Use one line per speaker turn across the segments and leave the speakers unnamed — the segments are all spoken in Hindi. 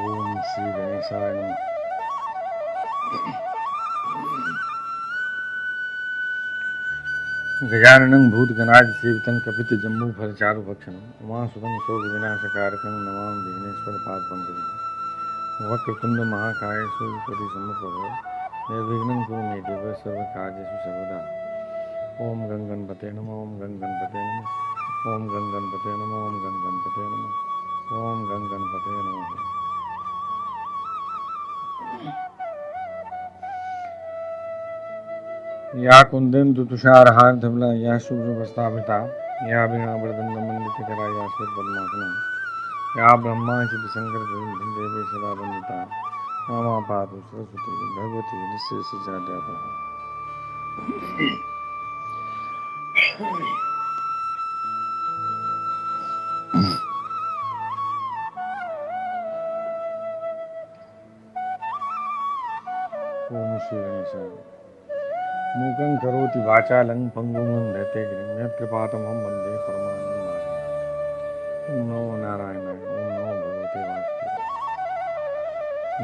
ओम श्री गणेशाय नमः। गजाननं भूतगणाधिसेवितं सेवितं कपितजम्बूफलचारुभक्षणं उमासुतं शोकविनाशकारकं नमामि विघ्नेश्वरपादपङ्कजं। वक्रतुण्डमहाकाय सूर्यकोटिसमप्रभ निर्विघ्नं कुरु मे देव सर्वकार्येषु सर्वदा। ओम गं गणपते नमः। ओम गं गणपते नमः। ओम गं गणपते नमः। ओम गं गणपते नमः। ओम गं गणपते नमः। या कुंदेन्दु तुषारहार धवला या शुभ्रवस्त्रावृता या वीणावृदण्डमण्डितकरा या श्वेतपद्मासना या ब्रह्मा चित्तशंकर देवे सदा वन्दिता मा पातु सरस्वती भगवती निःशेषजाड्यापहा। ओम श्री गणेशाय। मूकं करोति वाचालं पंगुं लंघयते गिरिं यत्कृपातमहं वन्दे परमानन्दमाधवं। ओम नमो नारायणाय। ओम नमो भगवते वासुदेवाय।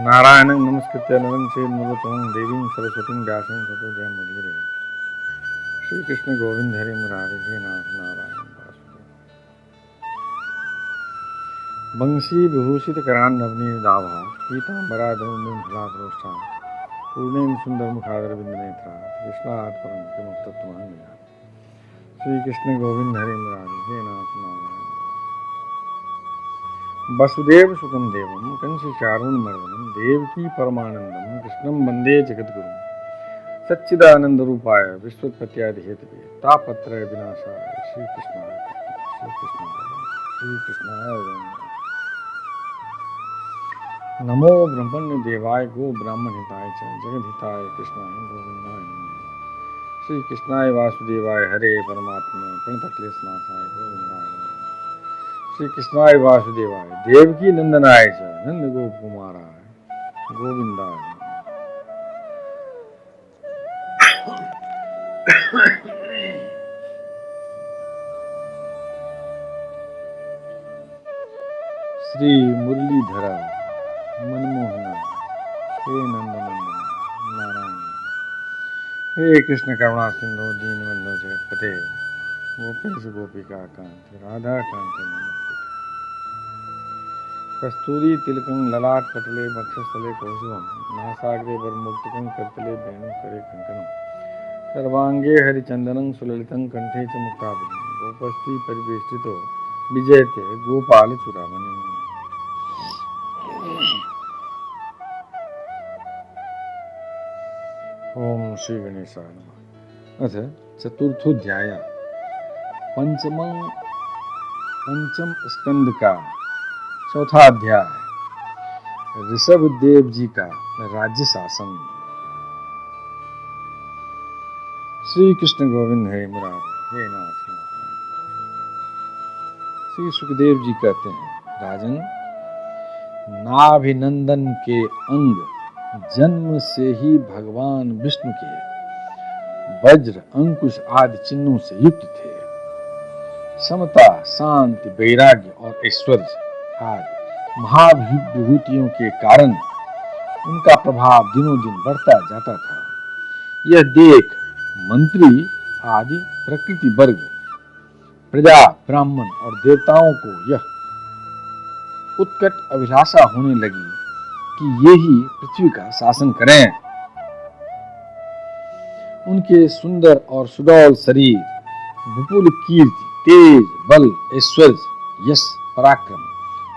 नारायणं नमस्कृत्य नरं चैव नरोत्तमं देवीं सरस्वतीं व्यासं ततो जयमुदीरये। श्री कृष्ण गोविंद हरे मुरारे हे नाथ नारायण वासुदेव। बंशी विभूषित करान्नवनीदाभा पीताम्बराधरुणिं फलाधरोष्ठा पूर्णेन सुंदर मुखादर बिंद नेत्रा कृष्णात् परम किमुक्तत्वमहं विना। श्री कृष्ण गोविंद हरे मुरारे हे नाथ नारायण। वसुदेव सुतं देवं कंसचारूणमर्दनं देवकी परमानंदं कृष्णं वंदे जगद्गुरुं। सच्चिदानंद रूपाय विश्वोत्पत्त्यादिहेतवे तापत्रय विनाशाय श्री कृष्णाय नमो ब्रह्मण्य देवाय गो ब्राह्मण हिताय च जगद हिताय कृष्णाय गोविंदाय नमः। श्री कृष्णाय वासुदेवाय हरे परमात्मे प्रणतक्लेशनाशाय गोविंदाय नमः। श्री कृष्णाय वासुदेवाय देवकी नंदनाय च नंद गोप कुमाराय गोविंदाय नमः। श्री मुरलीधरा मनमोहना हे नंदनंदन नारायण। हे कृष्ण करुणा सिंधु दीनबंधु जगतपते गोपेश गोपिका कांत राधा कांत नमस्ते। कस्तूरी तिलकं ललाट पटले वक्षस्थले कौसुभं नासाग्रे वरमुक्तकं करतले वेणुकरे कंकणं सर्वांगे हरिचंदनं सुललितं कंठे च मुक्तावली गोपस्त्री परिवेष्टितो विजयते गोपाल चूड़ामणि। ओम श्री गणेशाय नमः। अथ चतुर्थोध्याय पंचम स्कंद का चौथा अध्याय ऋषभदेव जी का राज्य शासन। श्री कृष्ण गोविंद हरे मुरारे हे नाथ नारायण। श्री सुखदेव जी कहते हैं, राजन, नाभिनंदन के अंग जन्म से ही भगवान विष्णु के वज्र अंकुश आदि चिन्हों से युक्त थे। समता शांति वैराग्य और ऐश्वर्य आदि महाविभूतियों के कारण उनका प्रभाव दिनों दिन बढ़ता जाता था। यह देख मंत्री आदि प्रकृति वर्ग प्रजा ब्राह्मण और देवताओं को यह उत्कट अभिलाषा होने लगी कि ये ही पृथ्वी का शासन करें। उनके सुंदर और सुडौल शरीर, विपुल कीर्ति, तेज, बल, ऐश्वर्य, यश, पराक्रम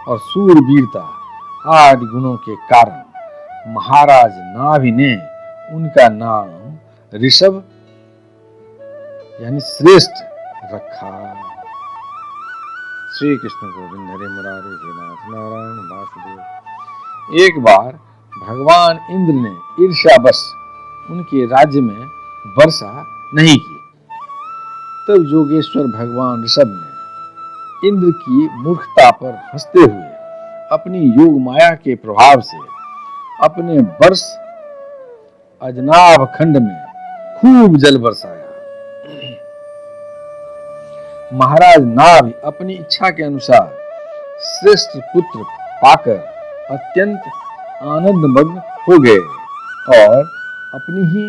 और सूरवीरता आदि गुणों के कारण महाराज नाभि ने उनका नाम ऋषभ यानी श्रेष्ठ रखा। श्री कृष्ण गोविंद हरे मुरारे हे नाथ नारायण वासुदेव। एक बार भगवान इंद्र ने ईर्ष्यावश उनके राज्य में वर्षा नहीं की। तब योगेश्वर भगवान ऋषभ ने इंद्र की मूर्खता पर हंसते हुए अपनी योग माया के प्रभाव से अपने वर्ष अजनाभ खंड में खूब जल बरसाया। महाराज नाभि अपनी इच्छा के अनुसार श्रेष्ठ पुत्र पाकर अत्यंत आनंदमग्न हो गए और अपनी ही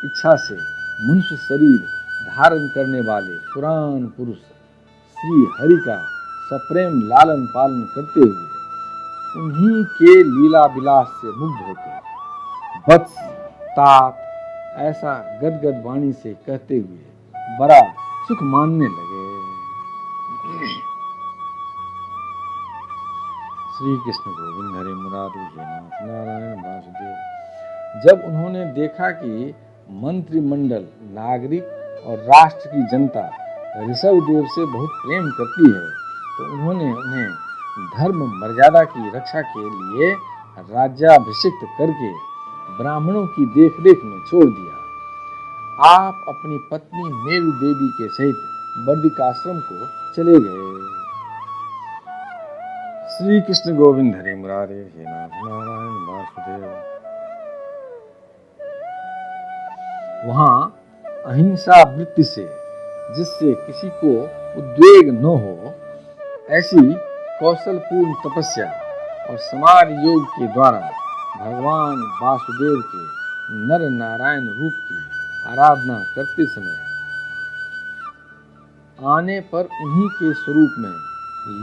इच्छा से मनुष्य शरीर धारण करने वाले पुराण पुरुष श्री हरि का सप्रेम लालन पालन करते हुए उन्हीं के लीला विलास से मुग्ध होकर वत्स तात ऐसा गदगद वाणी से कहते हुए बड़ा सुख मानने लगे। श्री कृष्ण गोविंद हरे मुरारी हे नाथ नारायण वासुदेव। जब उन्होंने देखा कि मंत्रिमंडल, नागरिक और राष्ट्र की जनता ऋषभ देव से बहुत प्रेम करती है, तो उन्होंने उन्हें धर्म मर्यादा की रक्षा के लिए राज्याभिषिक्त करके ब्राह्मणों की देखरेख में छोड़ दिया। आप अपनी पत्नी मेरु देवी के सहित बर्दिकाश्रम को चले गए। श्री कृष्ण गोविंद हरे मुरारे हे नाथ नारायण वासुदेव। वहां अहिंसा वृत्ति से, जिससे किसी को उद्वेग न हो, ऐसी कौशलपूर्ण तपस्या और समाज योग के द्वारा भगवान वासुदेव के नर नारायण रूप की आराधना करते समय आने पर उन्हीं के स्वरूप में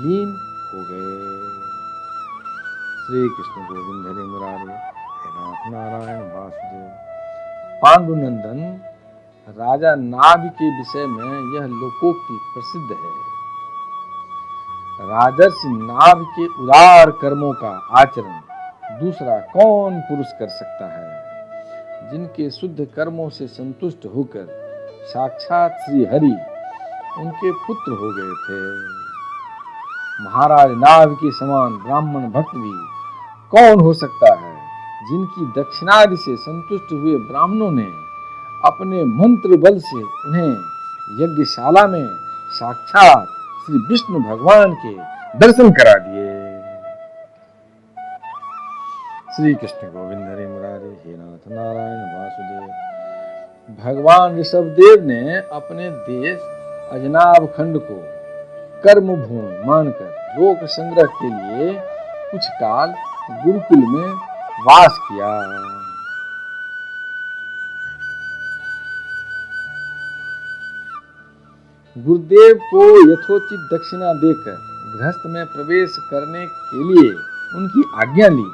लीन हो गए। श्री कृष्ण गोविंद हरे मुरारे हे नाथ नारायण वासुदेव। पांडुनंदन राजा नाभि के विषय में यह लोकोक्ति प्रसिद्ध है। राजर्षि नाभि के उदार कर्मों का आचरण दूसरा कौन पुरुष कर सकता है, जिनके शुद्ध कर्मों से संतुष्ट होकर साक्षात श्री हरि उनके पुत्र हो गए थे। महाराज नाभि के समान ब्राह्मण भक्त भी कौन हो सकता है, जिनकी दक्षिणादि से संतुष्ट हुए ब्राह्मणों ने अपने मंत्र बल से उन्हें यज्ञशाला में साक्षात श्री विष्णु भगवान के दर्शन करा दिए। श्री कृष्ण गोविंद हरे मुरारे हे नाथ नारायण वासुदेव। भगवान ऋषभदेव ने अपने देश अजनाभ खंड को कर्म भूमि मानकर लोक संग्रह के लिए कुछ काल गुरुकुल में वास किया। गुरुदेव को यथोचित दक्षिणा देकर गृहस्थ में प्रवेश करने के लिए उनकी आज्ञा ली।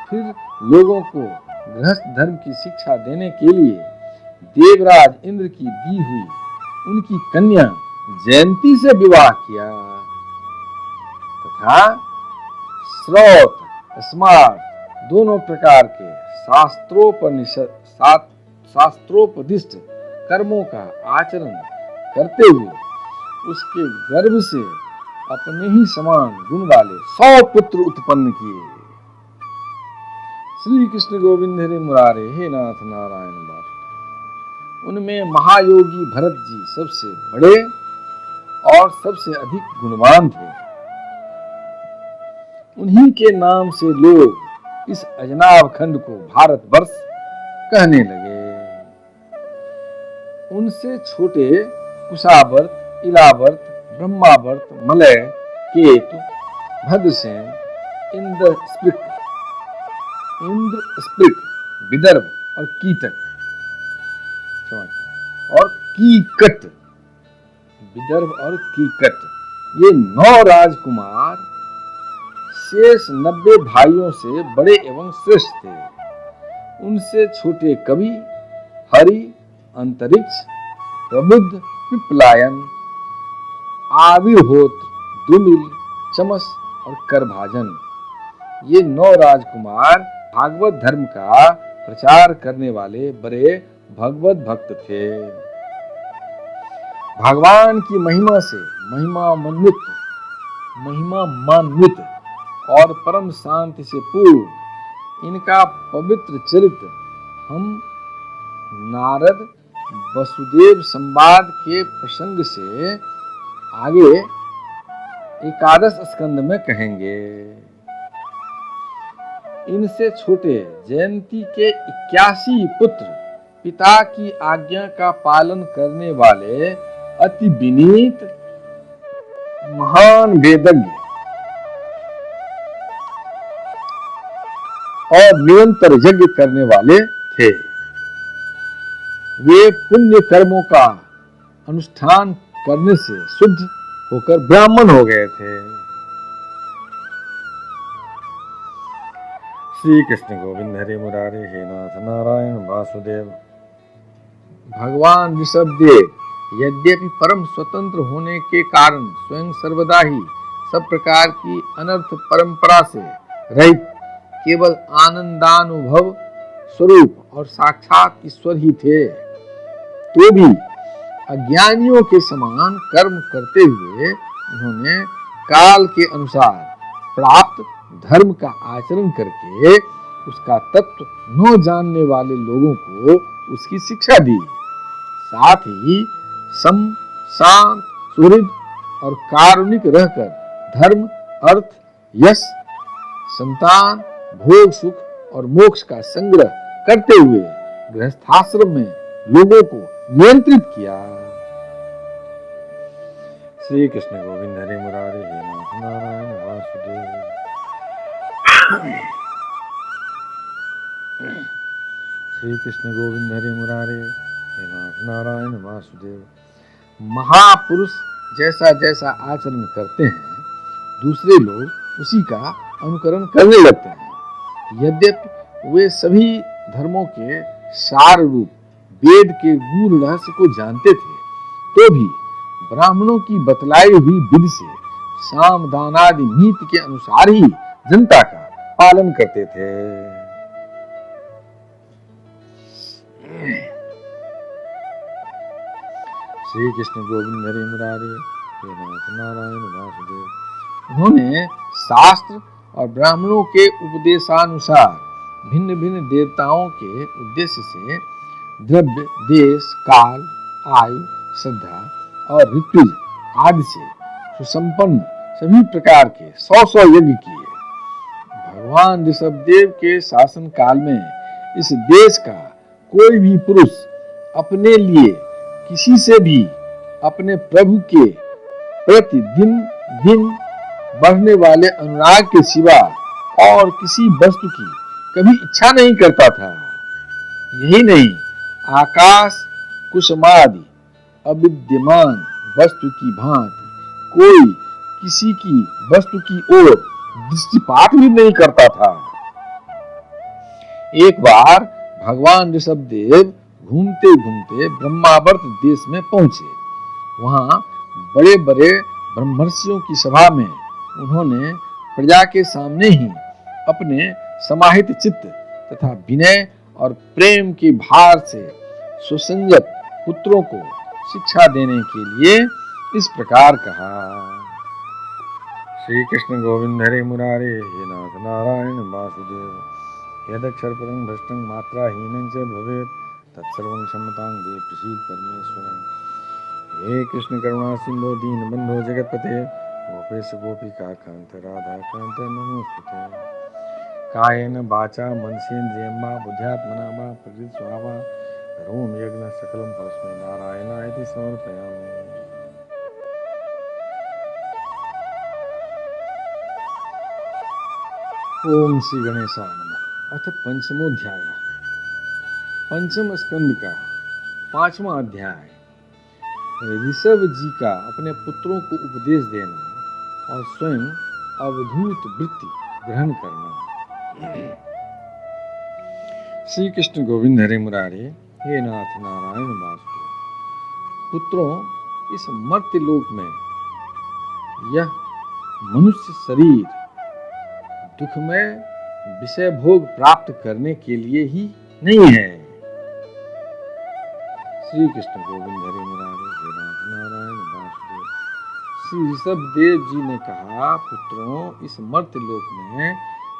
फिर लोगों को गृहस्थ धर्म की शिक्षा देने के लिए देवराज इंद्र की दी हुई उनकी कन्या जयंती से विवाह किया तथा श्रौत स्मार्त दोनों प्रकार के शास्त्रोपदिष्ट कर्मों का आचरण करते हुए उसके गर्भ से अपने ही समान गुण वाले 100 पुत्र उत्पन्न किए। श्री कृष्ण गोविंद हरे मुरारे हे नाथ नारायण वासुदेव। उनमें महायोगी भरत जी सबसे बड़े और सबसे अधिक गुणवान थे। उन्हीं के नाम से लोग इस अजनाभ खंड को भारतवर्ष कहने लगे। उनसे छोटे कुशावर्त, इलावर्त, ब्रह्मावर्त, मलय, केतु, भद्रसेन, इंद्रस्पृक, विदर्भ और कीटक और कीकट, विदर्भ और कीकट, ये 9 राजकुमार शेष 90 भाइयों से बड़े एवं श्रेष्ठ थे। उनसे छोटे कवि, हरि, अंतरिक्ष, प्रबुद्ध, पिपलायन, आविर्होत्र, दुमिल, चमस और करभाजन, ये 9 राजकुमार भागवत धर्म का प्रचार करने वाले बड़े भगवत भक्त थे। भगवान की महिमा से महिमान्वित और परम शांति से पूर्ण इनका पवित्र चरित्र हम नारद वसुदेव संवाद के प्रसंग से आगे 11 स्कंद में कहेंगे। इनसे छोटे जयंती के 81 पुत्र पिता की आज्ञा का पालन करने वाले अति विनीत महान वेदज्ञ और निरंतर यज्ञ करने वाले थे। वे पुण्य कर्मों का अनुष्ठान करने से शुद्ध होकर ब्राह्मण हो गए थे। श्री कृष्ण गोविंद हरे मुरारे हे नाथ नारायण वासुदेव। भगवान ऋषभदेव यद्यपि परम स्वतंत्र होने के कारण स्वयं सर्वदा ही सब प्रकार की अनर्थ परंपरा से रहित केवल आनंदानुभव स्वरूप और साक्षात ईश्वर ही थे, तो भी अज्ञानियों के समान कर्म करते हुए उन्होंने काल के अनुसार प्राप्त धर्म का आचरण करके उसका तत्व न जानने वाले लोगों को उसकी शिक्षा दी। साथ ही सम, शांत, सुहृद और कारुणिक रहकर धर्म, अर्थ, यश, संतान, भोग, सुख और मोक्ष का संग्रह करते हुए गृहस्थाश्रम में लोगों को नियंत्रित किया। श्री कृष्ण गोविंद हरे मुरारे हे नाथ नारायण वासुदेव। श्री कृष्ण गोविंद हरे मुरारे हे नाथ नारायण वासुदेव। महापुरुष जैसा जैसा आचरण करते हैं दूसरे लोग उसी का अनुकरण करने लगते हैं। यद्यपि वे सभी धर्मों के सार रूप वेद के गूढ़ रहस्य को जानते थे, तो भी ब्राह्मणों की बतलाई हुई विधि से साम दान आदि नीति के अनुसार ही जनता का पालन करते थे। श्री कृष्ण गोविंद हरे मुरारे हे नाथ नारायण वासुदेव। उन्होंने शास्त्र और ब्राह्मणों के उपदेशानुसार भिन्न भिन्न देवताओं के उद्देश्य से द्रव्य, देश, काल, आयु, श्रद्धा और ऋत्विज आदि से सुसंपन्न सभी प्रकार के 100 यज्ञ किए। भगवान ऋषभदेव के शासन काल में इस देश का कोई भी पुरुष अपने लिए किसी से भी अपने प्रभु के प्रति दिन दिन बढ़ने वाले अनुराग के सिवा और किसी वस्तु की कभी इच्छा नहीं करता था। यही नहीं, आकाश कुसुमादि अविद्यमान वस्तु की भांति कोई किसी की वस्तु की ओर दृष्टिपात भी नहीं करता था। एक बार भगवान ऋषभदेव घूमते घूमते ब्रह्मावर्त देश में पहुंचे। वहां बड़े बड़े ब्रह्मर्षियों की सभा में उन्होंने प्रजा के सामने ही अपने समाहित चित्त तथा विनय और प्रेम के भार से सुसंजत पुत्रों को शिक्षा देने के लिए इस प्रकार कहा। श्री कृष्ण गोविंद हरे मुरारे हे नाथ नारायण वासुदेव। यदक्षर परं भ्रष्टं मात्राहीनं च भवेत् तत्सर्वं क्षमतां देव प्रसीद परमेश्वरं। हे कृष्ण करुणा सिंधो दीनबंधो जगत्पते गोपेश गोपिका कांत राधा कांत नमोस्तुते। कायेन वाचा मनसेन्द्रियं वा बुद्ध्यात्मना वा प्रकृति स्वभावा करोमि यज्ञं सकलं परस्मै नारायणाय समर्पयामि। ओम श्री गणेशाय नमः। अथ पंचमोध्याय, पंचम स्कंद का 5वां अध्याय। ऋषभ जी का अपने पुत्रों को उपदेश देना और स्वयं अवधूत वृत्ति ग्रहण करना। श्री कृष्ण गोविंद हरे मुरारे हे नाथ नारायण वासुदेव। पुत्रों, इस मर्त्य लोक में यह मनुष्य शरीर दुखमय विषय भोग प्राप्त करने के लिए ही नहीं है। श्री कृष्ण गोविंद हरे मुरारे हे नाथ नारायण वासुदेव। श्री ऋषभदेव जी ने कहा, पुत्रों, इस मर्त्य लोक में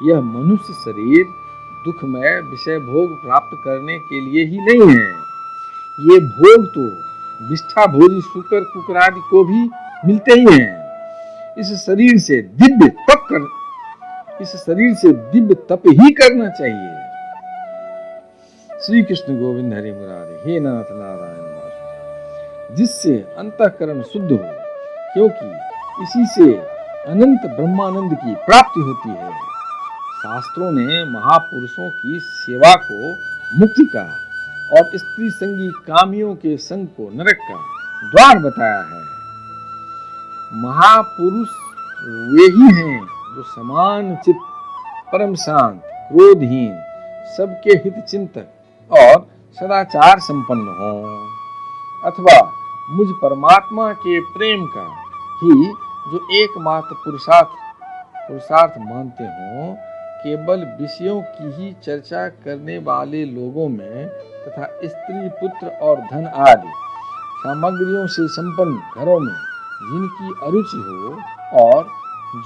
यह मनुष्य शरीर दुखमय विषय भोग प्राप्त करने के लिए ही नहीं है। ये भोग तो विष्ठा भोजी शुकर कुकरादि को भी मिलते ही हैं। इस शरीर से दिव्य तप ही करना चाहिए। श्री कृष्ण गोविंद हरे मुरारे हे नाथ नारायण वासुदेव। जिससे अंतःकरण शुद्ध हो, क्योंकि इसी से अनंत ब्रह्मानंद की प्राप्ति होती है। शास्त्रों ने महापुरुषों की सेवा को मुक्ति का और स्त्री संगी कामियों के संग को नरक का द्वार बताया है। महापुरुष वे ही हैं जो समान चित्त, परम शांत, क्रोधहीन, सबके हित चिंतक और सदाचार संपन्न हों, अथवा मुझ परमात्मा के प्रेम का ही जो एकमात्र पुरुषार्थ मानते हों। केवल विषयों की ही चर्चा करने वाले लोगों में तथा स्त्री, पुत्र और धन आदि सामग्रियों से संपन्न घरों में जिनकी अरुचि हो और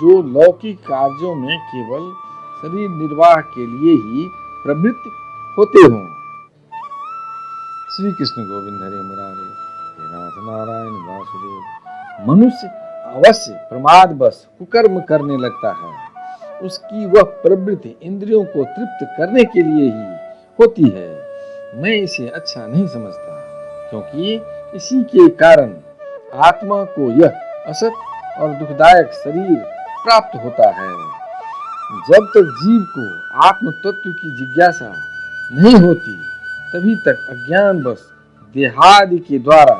जो लौकिक कार्यों में केवल शरीर निर्वाह के लिए ही प्रवृत्त होते हों। श्री कृष्ण गोविंद हरे मुरारे, हे नाथ नारायण वासुदेव। मनुष्य अवश्य प्रमादवश कुकर्म करने लगता है। उसकी वह प्रवृत्ति इंद्रियों को तृप्त करने के लिए ही होती है। मैं इसे अच्छा नहीं समझता, क्योंकि इसी के कारण आत्मा को यह असत और दुखदायक शरीर प्राप्त होता है। जब तक जीव को आत्म तत्व की जिज्ञासा नहीं होती, तभी तक अज्ञानवश देहादि के द्वारा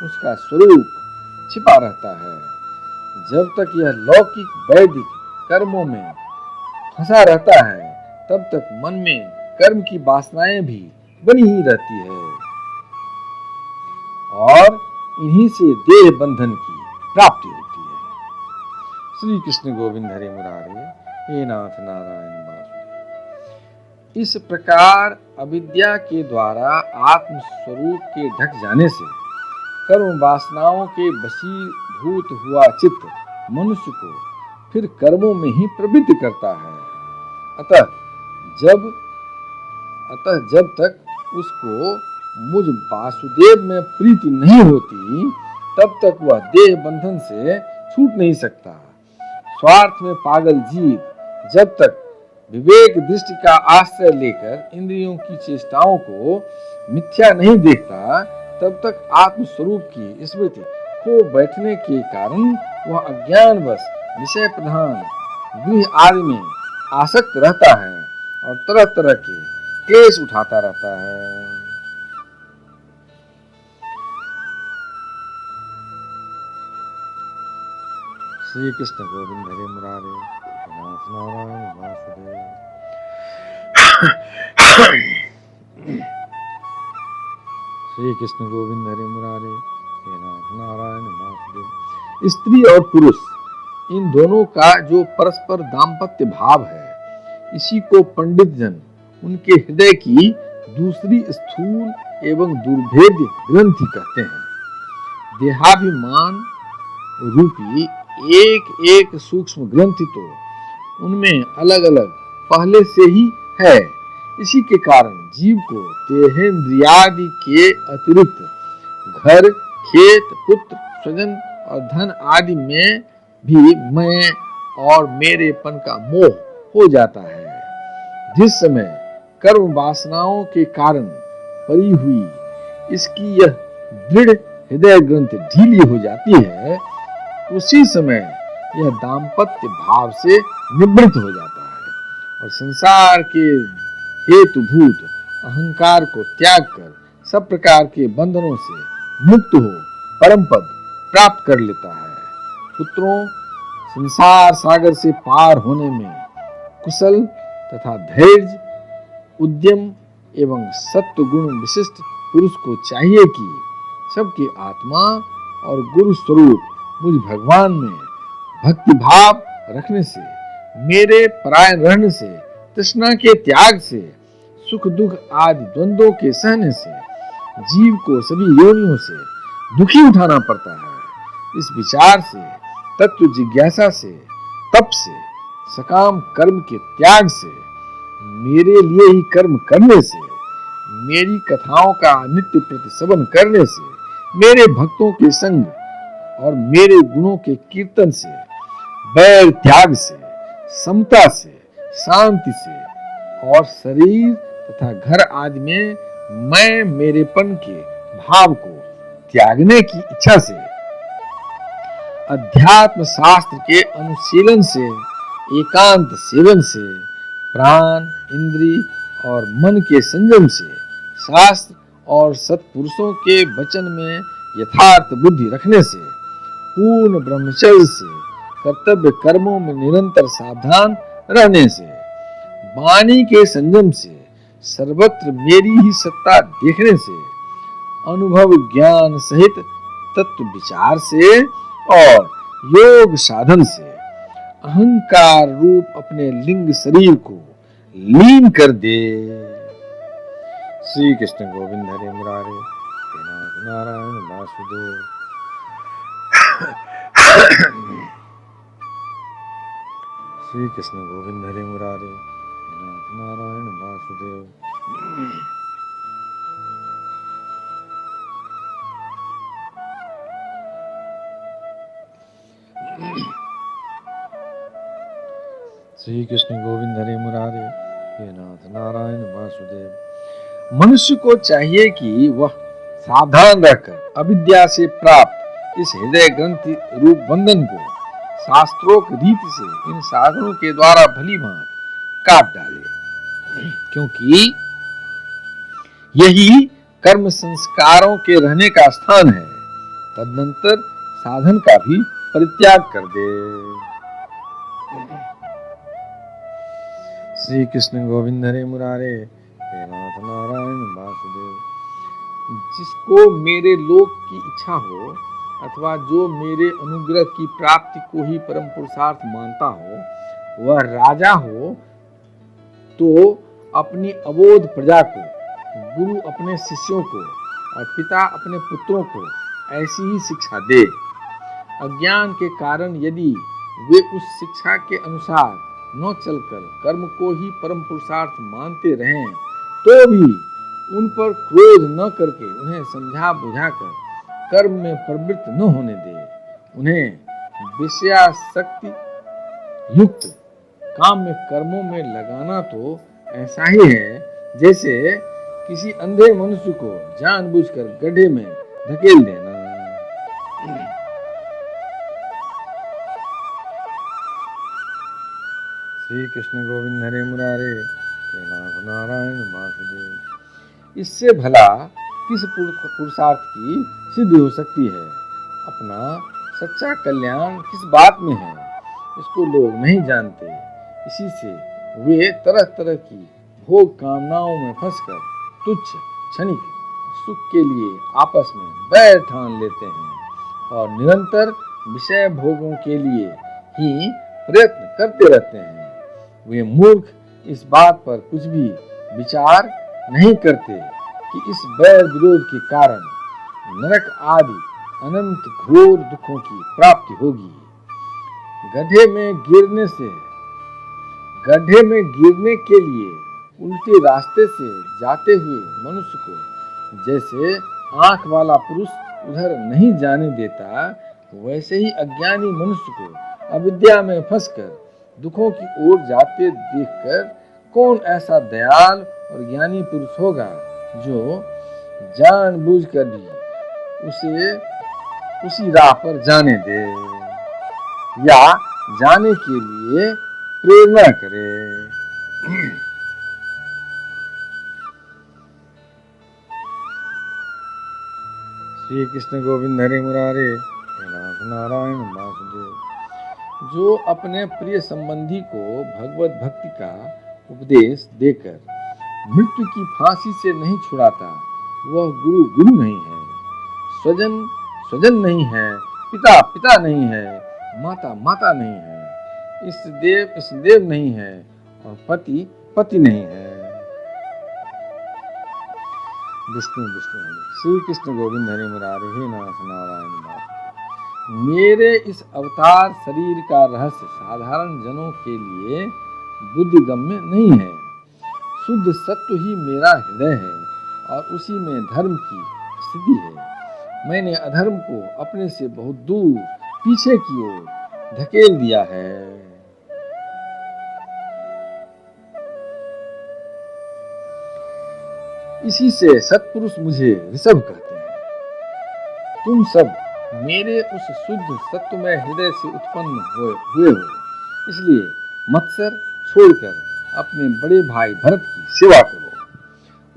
उसका स्वरूप छिपा रहता है। जब तक यह लौकिक वैदिक कर्मों में फंसा रहता है, तब तक मन में कर्म की वासनाएं भी बनी ही रहती है और इन्हीं से देह बंधन की प्राप्ति होती है। श्री कृष्ण गोविंद हरे मुरारे, हे नाथ नारायण वासुदेव। इस प्रकार अविद्या के द्वारा आत्म स्वरूप के ढक जाने से कर्म वासनाओं के वशीभूत हुआ चित्त मनुष्य को फिर कर्मों में ही प्रवृत्त करता है। अतः जब तक उसको मुझ वासुदेव में प्रीति नहीं होती, तब तक वह देह बंधन से छूट नहीं सकता। स्वार्थ में पागल जीव जब तक विवेक दृष्टि का आश्रय लेकर इंद्रियों की चेष्टाओं को मिथ्या नहीं देखता, तब तक आत्म स्वरूप की स्मृति खो बैठने के कारण वह अज्ञानवश विषय प्रधान गृह आदि में आसक्त रहता है और तरह तरह के क्लेश उठाता रहता है। श्री कृष्ण गोविंद हरे मुरारे, नाथ नारायण वासुदेव। श्री कृष्ण गोविंद हरे मुरारे, हे नाथ नारायण वासुदेव। स्त्री और पुरुष इन दोनों का जो परस्पर दाम्पत्य भाव है, इसी को पंडित जन उनके हृदय की दूसरी स्थूल एवं दुर्भेद्य ग्रंथि कहते हैं। देहाभिमान रूपी एक एक सूक्ष्म ग्रंथि तो उनमें अलग अलग पहले से ही है। इसी के कारण जीव को देहेंद्रियादि के अतिरिक्त घर, खेत, पुत्र, स्वजन और धन आदि में भी मैं और मेरेपन का मोह हो जाता है। जिस समय कर्म वासनाओं के कारण परी हुई इसकी यह दृढ़ हृदय ग्रंथि ढीली हो जाती है, उसी समय यह दाम्पत्य भाव से निवृत्त हो जाता है और संसार के हेतुभूत अहंकार को त्याग कर सब प्रकार के बंधनों से मुक्त हो परम पद प्राप्त कर लेता है। पुत्रों, संसार सागर से पार होने में कुशल तथा धैर्य, उद्यम एवं सत्व गुण विशिष्ट पुरुष को चाहिए कि सबके आत्मा और गुरु स्वरूप मुझ भगवान में भक्ति भाव रखने से, मेरे परायण रहने से, तृष्णा के त्याग से, सुख दुख आदि द्वंद्वों के सहने से जीव को सभी योनियों से दुखी उठाना पड़ता है। इस विचार से, तत्व जिज्ञासा से, तप से, सकाम कर्म के त्याग से, मेरे लिए ही कर्म करने से, मेरी कथाओं का नित्य प्रति श्रवण करने से, मेरे भक्तों के संग और मेरे गुणों के कीर्तन से, बैर त्याग से, समता से, शांति से और शरीर तथा घर आदि में मैं मेरेपन के भाव को त्यागने की इच्छा से अध्यात्म शास्त्र के अनुशीलन से, एकांत सेवन से, प्राण, इंद्री और मन के संयम से, शास्त्र और सत्पुरुषों के वचन में यथार्थ बुद्धि रखने से, पूर्ण ब्रह्मचर्य से, कर्तव्य कर्मों में निरंतर सावधान रहने से, वाणी के संयम से, सर्वत्र मेरी ही सत्ता देखने से, अनुभव ज्ञान सहित तत्व विचार से और योग साधन से अहंकार रूप अपने लिंग शरीर को लीन कर दे। श्री कृष्ण गोविंद हरे मुरारे, हे नाथ नारायण वासुदेव। श्री कृष्ण गोविंद हरे मुरारे, हे नाथ नारायण वासुदेव। श्री कृष्ण गोविंद हरे मुरारे, हे नाथ नारायण वासुदेव। मनुष्य को चाहिए कि वह सावधान रहकर अविद्या से प्राप्त इस हृदय ग्रंथि रूप बंधन को शास्त्रोक्त रीति से इन साधनों के द्वारा भली भांति काट डाले, क्योंकि यही कर्म संस्कारों के रहने का स्थान है। तदनंतर साधन का भी परित्याग कर दे। श्री कृष्ण गोविंद हरे मुरारे, हे नाथ नारायण वासुदेव। जिसको मेरे लोक की इच्छा हो अथवा जो मेरे अनुग्रह की प्राप्ति को ही परम पुरुषार्थ मानता हो, वह राजा हो तो अपनी अबोध प्रजा को, गुरु अपने शिष्यों को और पिता अपने पुत्रों को ऐसी ही शिक्षा दे। अज्ञान के कारण यदि वे उस शिक्षा के अनुसार न चलकर कर्म को ही परम पुरुषार्थ मानते रहें, तो भी उन पर क्रोध न करके उन्हें समझा बुझाकर कर्म में प्रवृत्त न होने दे। उन्हें विषयासक्ति युक्त काम में कर्मों में लगाना तो ऐसा ही है जैसे किसी अंधे मनुष्य को जानबूझकर गड्ढे में धकेल देना। श्री कृष्ण गोविंद हरे मुरारे, हे नाथ नारायण वासुदेव। इससे भला किस पुरुषार्थ की सिद्धि हो सकती है? अपना सच्चा कल्याण किस बात में है, इसको लोग नहीं जानते। इसी से वे तरह तरह की भोग कामनाओं में फंसकर तुच्छ क्षणिक सुख के लिए आपस में बैर ठान लेते हैं और निरंतर विषय भोगों के लिए ही प्रयत्न करते रहते हैं। वे मूर्ख इस बात पर कुछ भी विचार नहीं करते कि इस बैर विरोध के कारण नरक आदि अनंत घोर दुखों की प्राप्ति होगी। गड्ढे में गिरने के लिए उल्टे रास्ते से जाते हुए मनुष्य को जैसे आंख वाला पुरुष उधर नहीं जाने देता, वैसे ही अज्ञानी मनुष्य को अविद्या में फंसकर दुखों की ओर जाते देखकर कौन ऐसा दयाल और ज्ञानी पुरुष होगा जो जानबूझकर भी उसे उसी राह पर जाने दे या जाने के लिए प्रेरणा करे। श्री कृष्ण गोविंद हरे मुरारे, हे नाथ नारायण वासुदेव। जो अपने प्रिय संबंधी को भगवत भक्ति का उपदेश देकर मृत्यु की फांसी से नहीं छुड़ाता, वह गुरु गुरु नहीं है, स्वजन स्वजन नहीं है, पिता पिता नहीं है, माता माता नहीं है, इष्ट देव नहीं है और पति पति नहीं है। विष्णु विष्णु श्री कृष्ण गोविंद हरे मुरारे, हे नाथ नारायण वासुदेव। मेरे इस अवतार शरीर का रहस्य साधारण जनों के लिए बुद्धिगम्य नहीं है। शुद्ध सत्व ही मेरा हृदय है और उसी में धर्म की स्थिति है। मैंने अधर्म को अपने से बहुत दूर पीछे की ओर धकेल दिया है। इसी से सत्पुरुष मुझे ऋषभ कहते हैं। तुम सब मेरे उस शुद्ध सत्वमय हृदय से उत्पन्न हुए हो, इसलिए मत्सर छोड़कर अपने बड़े भाई भरत की सेवा करो।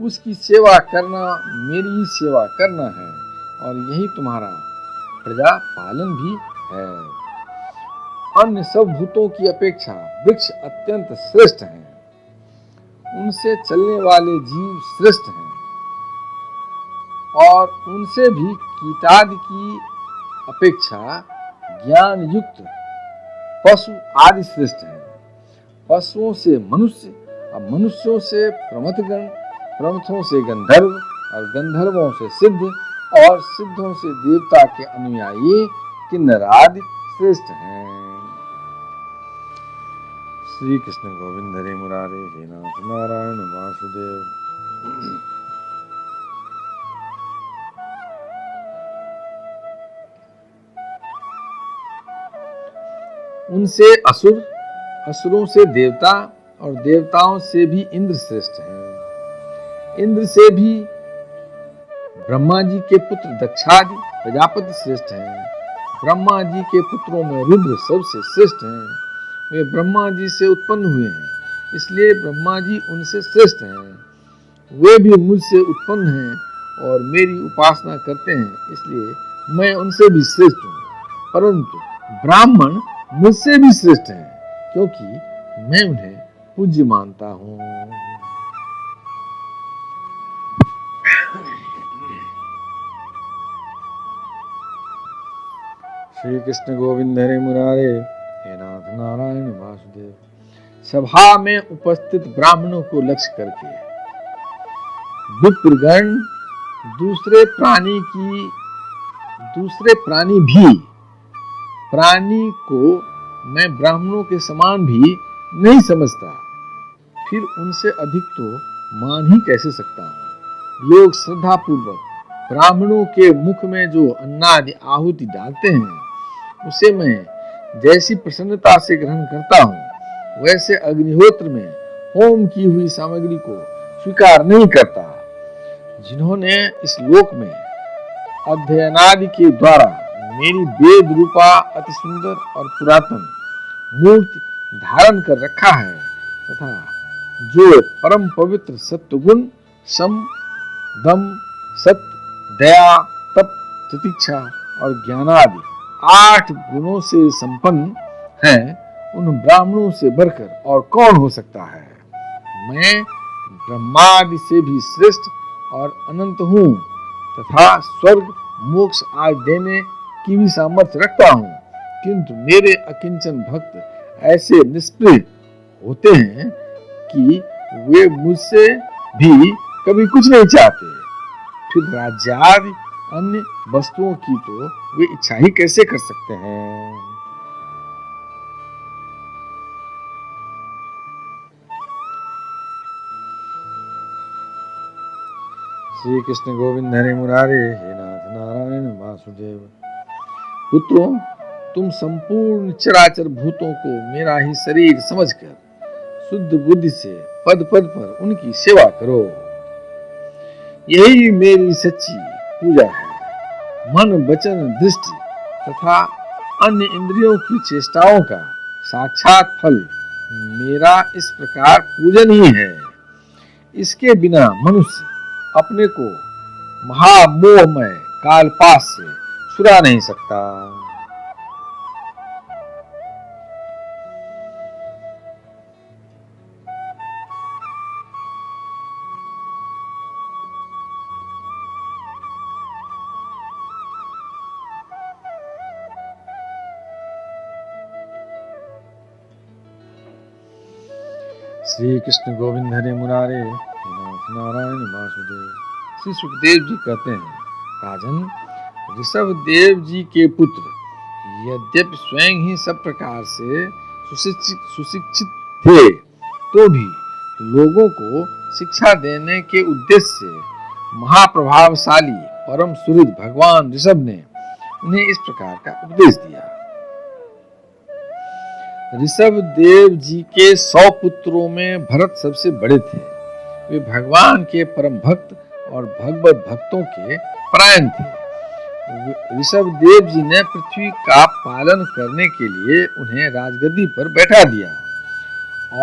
उसकी सेवा करना मेरी ही सेवा करना है, और यही तुम्हारा प्रजा पालन भी है। अन्य सब भूतों की अपेक्षा वृक्ष अत्यंत श्रेष्ठ हैं, उनसे चलने वाले जीव श्रेष्ठ हैं, और उनसे भी कीटादि की अपेक्षा ज्ञान युक्त पशु आदि श्रेष्ठ हैं। पशुओं से मनुष्य, और मनुष्यों से प्रमथगण, प्रमथों से गंधर्व, और गंधर्वों से सिद्ध, और सिद्धों से देवता के अनुयायी किन्नर आदि श्रेष्ठ हैं। श्री कृष्ण गोविंद हरे मुरारे, हे नाथ नारायण वासुदेव। उनसे असुर, असुरों से देवता, और देवताओं से भी इंद्र श्रेष्ठ हैं। इंद्र से भी ब्रह्मा जी के पुत्र दक्षादि प्रजापति श्रेष्ठ हैं। ब्रह्मा जी के पुत्रों में रुद्र सबसे श्रेष्ठ हैं। वे ब्रह्मा जी से उत्पन्न हुए हैं, इसलिए ब्रह्मा जी उनसे श्रेष्ठ हैं। वे भी मुझसे उत्पन्न हैं और मेरी उपासना करते हैं, इसलिए मैं उनसे भी श्रेष्ठ हूँ। परंतु ब्राह्मण मुझसे भी श्रेष्ठ हैं, क्योंकि मैं उन्हें पूज्य मानता हूँ। श्री कृष्ण गोविंद हरे मुरारे, हे नाथ नारायण वासुदेव। सभा में उपस्थित ब्राह्मणों को लक्ष्य करके विप्रगण दूसरे प्राणी भी, प्राणी को मैं ब्राह्मणों के समान भी नहीं समझता, फिर उनसे अधिक तो मान ही कैसे सकता हूँ। लोग श्रद्धा पूर्वक ब्राह्मणों के मुख में जो अन्नादि आहुति डालते हैं, उसे मैं जैसी प्रसन्नता से ग्रहण करता हूँ, वैसे अग्निहोत्र में होम की हुई सामग्री को स्वीकार नहीं करता। जिन्होंने इस लोक में अध्ययनादि के द्वारा मेरी वेद रूपा अति सुंदर और पुरातन मूर्ति धारण कर रखा है, तथा जो परम पवित्र सत्वगुण, सम, दम, सत्य, दया, तप, तितिक्षा और ज्ञानादि 8 गुणों से संपन्न हैं, उन ब्राह्मणों से बढ़कर और कौन हो सकता है। मैं ब्रह्मादि से भी श्रेष्ठ और अनंत हूँ, तथा स्वर्ग, मोक्ष आदि देने की भी सामर्थ्य रखता हूँ, किंतु मेरे अकिंचन भक्त ऐसे निष्प्रिय होते हैं कि वे मुझसे भी कभी कुछ नहीं चाहते। फिर राज्यादि अन्य वस्तुओं की तो वे इच्छा ही कैसे कर सकते हैं। श्री कृष्ण गोविंद हरे मुरारे, हे नाथ नारायण वासुदेव। पुत्रों, तुम संपूर्ण चराचर भूतों को मेरा ही शरीर समझकर शुद्ध बुद्धि से पद पद पर उनकी सेवा करो। यही मेरी सच्ची पूजा है। मन, वचन, दृष्टि तथा अन्य इंद्रियों की चेष्टाओं का साक्षात फल मेरा इस प्रकार पूजन ही है। इसके बिना मनुष्य अपने को महामोहमय कालपाश से छुड़ा नहीं सकता। श्री कृष्ण गोविंद हरे मुरारे, नारायण वासुदेव। श्री सुखदेव जी कहते हैं, राजन, ऋषभ देव जी के पुत्र यद्यपि स्वयं ही सब प्रकार से सुशिक्षित थे, तो भी लोगों को शिक्षा देने के उद्देश्य से महाप्रभावशाली परम सुहृद भगवान ऋषभ ने उन्हें इस प्रकार का उपदेश दिया। ऋषभ देव जी के 100 पुत्रों में भरत सबसे बड़े थे। वे भगवान के परम भक्त और भगवत भक्तों के परायण थे। ऋषभ देव जी ने पृथ्वी का पालन करने के लिए उन्हें राजगद्दी पर बैठा दिया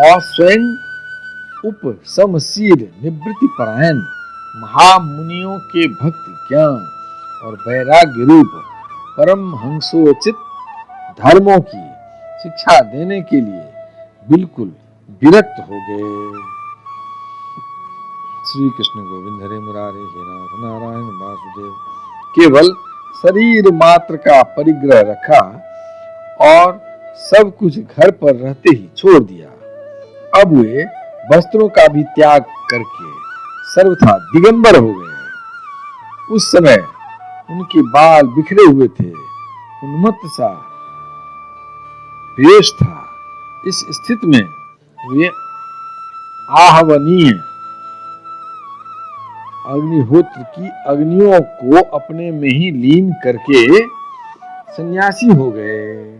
और स्वयं उपशमशील निवृत्ति परायण महामुनियों के भक्ति ज्ञान और वैराग्य रूप परम हंसोचित धर्मों की शिक्षा देने के लिए बिल्कुल विरक्त हो गए। श्री कृष्ण गोविंद हरे मुरारे हे नाथ नारायण वासुदेव। केवल शरीर मात्र का परिग्रह रखा और सब कुछ घर पर रहते ही छोड़ दिया। अब वे वस्त्रों का भी त्याग करके सर्वथा दिगंबर हो गए। उस समय उनके बाल बिखरे हुए थे, उन्मत्त सा वेश था। इस स्थिति में वे आहवनीय अग्निहोत्र की अग्नियों को अपने में ही लीन करके सन्यासी हो गए।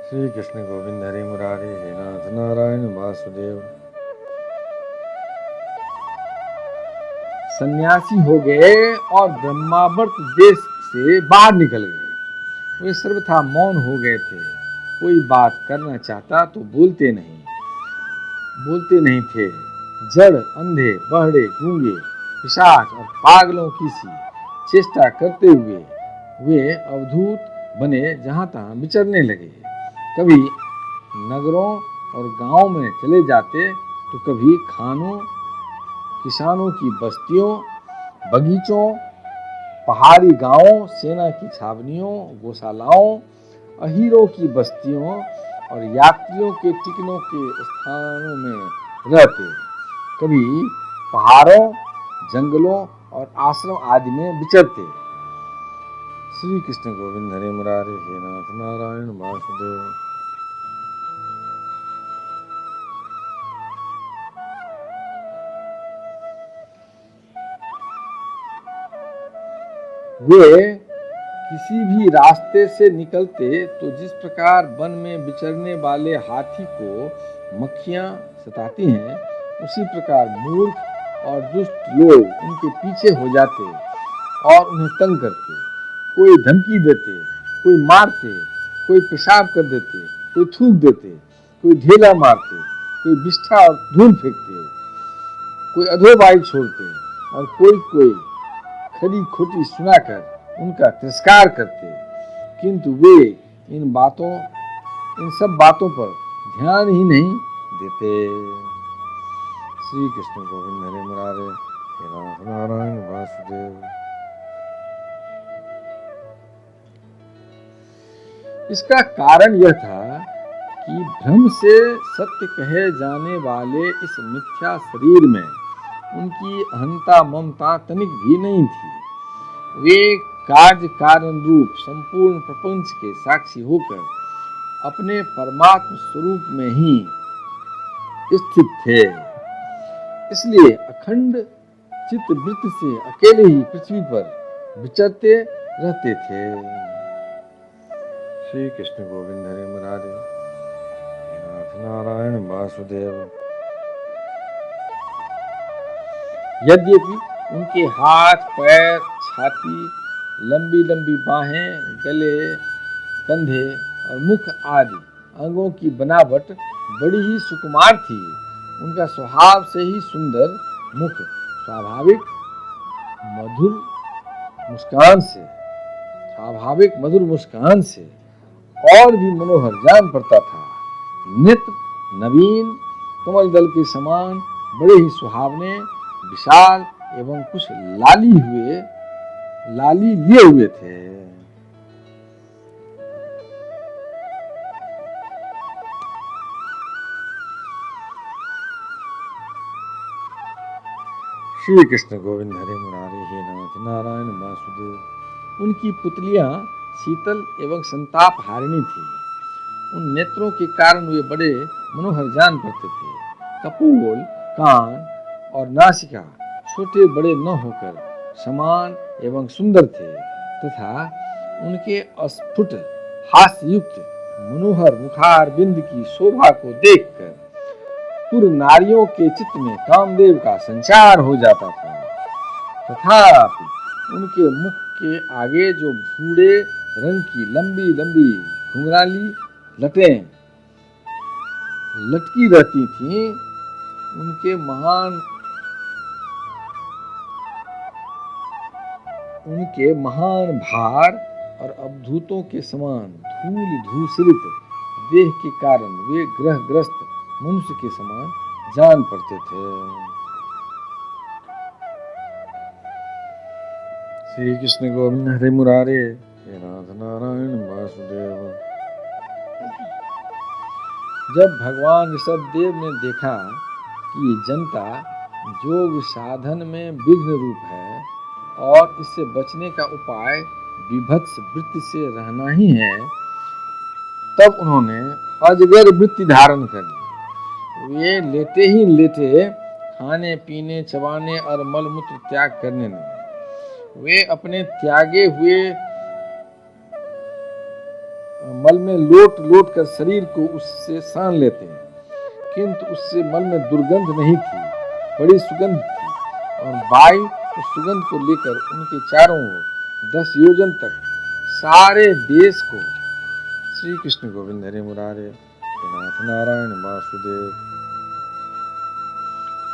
श्री कृष्ण गोविंद हरे मुरारे हे नाथ नारायण वासुदेव। सन्यासी हो गए और ब्रह्मावर्त देश से बाहर निकल गए। वे सर्वथा मौन हो गए थे। कोई बात करना चाहता तो बोलते नहीं थे। जड़, अंधे, बहरे, गूंगे, पिशाच और पागलों की सी चेष्टा करते हुए वे अवधूत बने जहां तहां विचरने लगे। कभी नगरों और गांवों में चले जाते तो कभी खानों, किसानों की बस्तियों, बगीचों, पहाड़ी गांवों, सेना की छावनियों, गौशालाओं, अहीरों की बस्तियों और यात्रियों के टिकनों के स्थानों में रहते। कभी पहाड़ों, जंगलों और आश्रम आदि में विचरते। श्री कृष्ण गोविंद हरे मुरारे हे नाथ नारायण वासुदेव। वे किसी भी रास्ते से निकलते तो जिस प्रकार वन में विचरने वाले हाथी को मक्खियां सताती हैं, उसी प्रकार मूर्ख और दुष्ट लोग उनके पीछे हो जाते और उन्हें तंग करते। कोई धमकी देते, कोई मारते, कोई पेशाब कर देते, कोई थूक देते, कोई ढेला मारते, कोई बिष्ठा और धूल फेंकते, कोई अधोबाई छोड़ते और कोई खरी खोटी सुनाकर उनका तिरस्कार करते। किंतु वे इन सब बातों पर ध्यान ही नहीं देते। श्री कृष्ण गोविंद हरे मुरारे हे नाथ नारायण वासुदेव। इसका कारण यह था कि भ्रम से सत्य कहे जाने वाले इस मिथ्या शरीर में उनकी अहंता ममता तनिक भी नहीं थी। वे कार्य कारण रूप संपूर्ण प्रपंच के साक्षी होकर अपने परमात्म स्वरूप में ही स्थित थे। इसलिए अखंड चित्त वृत्ति से अकेले ही पृथ्वी पर विचरते रहते थे। श्री कृष्ण गोविंद हरे मुरारे हे नाथ नारायण वासुदेव। यद्यपि उनके हाथ, पैर, छाती, लंबी लंबी बाहें, गले, कंधे और मुख आदि अंगों की बनावट बड़ी ही सुकुमार थी, उनका स्वभाव से ही सुंदर मुख स्वाभाविक मधुर मुस्कान से और भी मनोहर जान पड़ता था। नेत्र नवीन कमल दल के समान बड़े ही सुहावने, विशाल एवं कुछ लाली लिए हुए थे। श्री कृष्ण गोविंद हरे मुरारे हे नाथ नारायण वासुदेव। उनकी पुतलियां शीतल एवं संताप हारिणी थी। उन नेत्रों के कारण वे बड़े मनोहर जान पड़ते थे। कपोल, कान और नासिका छोटे बड़े न होकर समान एवं सुंदर थे तथा उनके अस्फुट हास्ययुक्त मनोहर मुखार बिंद की शोभा को देखकर पुर नारियों के चित्त में कामदेव का संचार हो जाता था। तथापि उनके मुख के आगे जो भूरे रंग की लंबी लंबी घुंघराली लटें लटकी रहती थीं, उनके महान भार और अवधूतों के समान धूल धूसरित देह के कारण वे ग्रहग्रस्त मनुष्य के समान जान पड़ते थे। श्री कृष्ण गोविंद हरे मुरारे, हे नाथ नारायण वासुदेव। जब भगवान ऋषभदेव ने देखा कि जनता योग साधन में विघ्न रूप है और इससे बचने का उपाय विभत्स वृत्ति से रहना ही है, तब उन्होंने अजगर वृत्ति धारण कर ली। वे लेटे ही लेटे खाने पीने चबाने और मलमूत्र त्याग करने लगे। वे अपने त्यागे हुए मल में लोट लोट कर शरीर को उससे सान लेते हैं, किंतु उससे मल में दुर्गंध नहीं थी, बड़ी सुगंध थी, और वायु उस सुगंध को लेकर उनके चारों ओर 10 योजन तक सारे देश को श्री कृष्ण गोविंद हरे मुरारे, हे नाथ नारायण वासुदेव।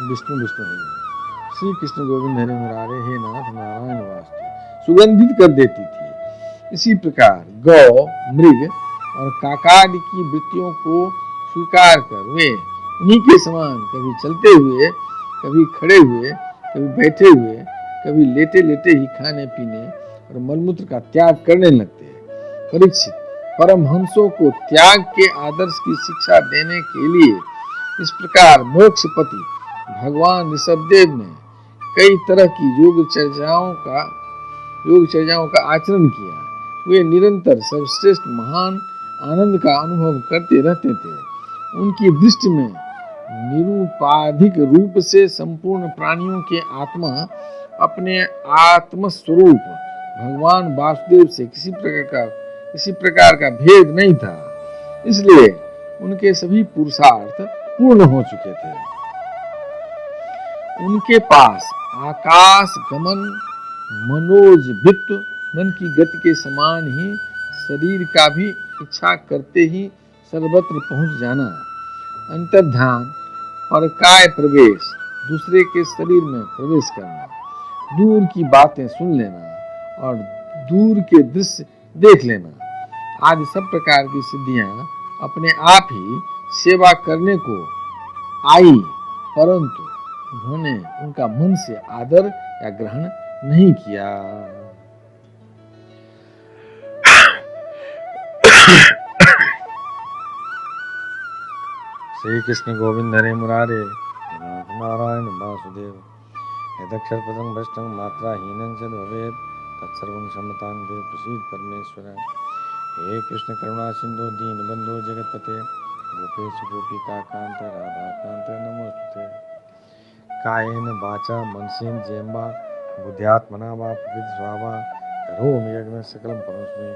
विष्णु विष्णु हरे, श्री कृष्ण गोविंद हरे मुरारे, हे नाथ नारायण वासुदेव सुगंधित कर देती थी। इसी प्रकार गौ, मृग और काकादि की वृत्तियों को स्वीकार कर वे उन्हीं के समान कभी चलते हुए, कभी खड़े हुए, कभी बैठे हुए, कभी लेटे लेटे ही खाने पीने और मलमूत्र का त्याग करने लगते हैं। परीक्षित, परमहंसों को त्याग के आदर्श की शिक्षा देने के लिए इस प्रकार मोक्षपति भगवान ऋषभदेव ने कई तरह की योग चर्चाओं का आचरण किया। वे निरंतर सर्वश्रेष्ठ महान आनंद का अनुभव करते रहते थे। उनकी दृष्टि में निरूपाधिक रूप से संपूर्ण प्राणियों के आत्मा अपने आत्मस्वरूप भगवान वासुदेव से किसी प्रकार का भेद नहीं था, इसलिए उनके सभी पुरुषार्थ पूर्ण हो चुके थे। उनके पास आकाश गमन, मनोजवित्व, मन की गति के समान ही शरीर का भी इच्छा करते ही सर्वत्र पहुंच जाना, अंतर्ध्यान, परकाय प्रवेश, दूसरे के शरीर में प्रवेश करना, दूर की बातें सुन लेना और दूर के दृश्य देख लेना आदि सब प्रकार की सिद्धियां अपने आप ही सेवा करने को आई, परंतु उन्होंने उनका मन से आदर या ग्रहण नहीं किया। श्री कृष्ण गोविंद हरे मुरारे, नाथ नारायण वासुदेव। यदक्षर पदं भ्रष्टं मात्राहीनं च भवेत् तत्सर्वं क्षमतां देव प्रसीद परमेश्वर। हे कृष्ण करुणा सिंधु दीनबंधो जगतपते गोपेश गोपिका कांत राधा कांत नमोस्तुते। कायेन वाचा मनसेन्द्रियर्वा बुद्ध्यात्मना वा प्रकृति स्वभावा करोमि यज्ञ सकलं परस्मै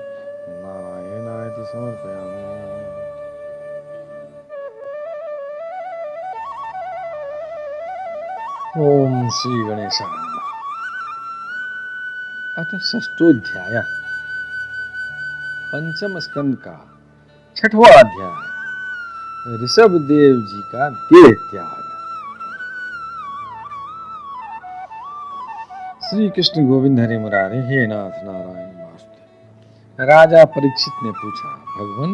नारायणाय समर्पयामि। ओम श्री गणेशाय नमः। अथ षष्ठोध्याय, पंचम स्कंद का 6वां अध्याय, ऋषभदेव जी का देह त्याग। श्री कृष्ण गोविंद हरे मुरारे, हे नाथ नारायण वासुदेव। राजा परीक्षित ने पूछा, भगवान,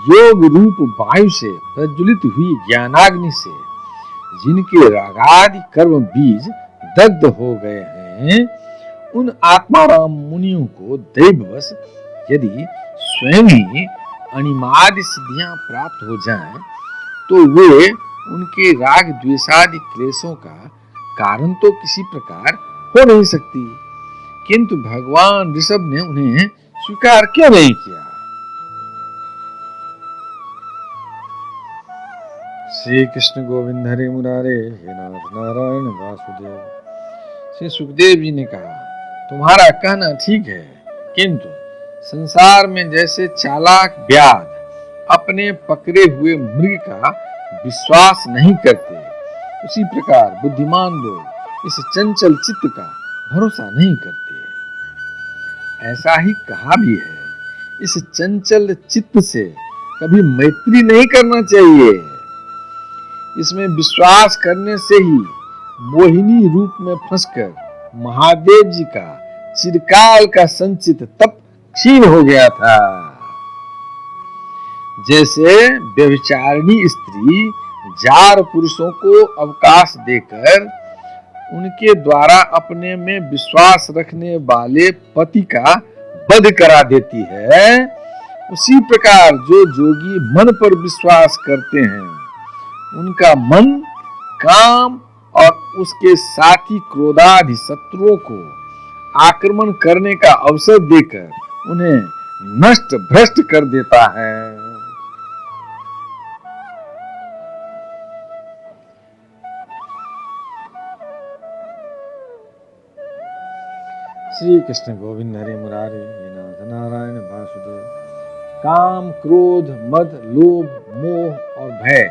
योग रूप वायु से प्रज्वलित हुई ज्ञानाग्नि से जिनके रागादि कर्म बीज दग्ध हो गए हैं, उन आत्माराम मुनियों को दैववश यदि स्वयं ही अणिमादि सिद्धियां प्राप्त हो जाएं, तो वे उनके राग द्वेषादि क्लेशों का कारण तो किसी प्रकार हो नहीं सकती, किंतु भगवान ऋषभ ने उन्हें स्वीकार क्यों नहीं किया? श्री कृष्ण गोविंद हरे मुरारे, हे नाथ नारायण वासुदेव। श्री सुखदेव जी ने कहा, तुम्हारा कहना ठीक है, किंतु संसार में जैसे चालाक व्याध अपने पकड़े हुए मृग का विश्वास नहीं करते, उसी प्रकार बुद्धिमान लोग इस चंचल चित्त का भरोसा नहीं करते। ऐसा ही कहा भी है, इस चंचल चित्त से कभी मैत्री नहीं करना चाहिए। इसमें विश्वास करने से ही मोहिनी रूप में फंसकर महादेव जी का चिरकाल का संचित तप क्षीण हो गया था। जैसे व्यभिचारिणी स्त्री जार पुरुषों को अवकाश देकर उनके द्वारा अपने में विश्वास रखने वाले पति का वध करा देती है, उसी प्रकार जो जोगी मन पर विश्वास करते हैं उनका मन काम और उसके साथी क्रोधादि शत्रुओं को आक्रमण करने का अवसर देकर उन्हें नष्ट भ्रष्ट कर देता है। श्री कृष्ण गोविंद हरे मुरारी हे नाथ नारायण वासुदेव। काम, क्रोध, मद, लोभ, मोह और भय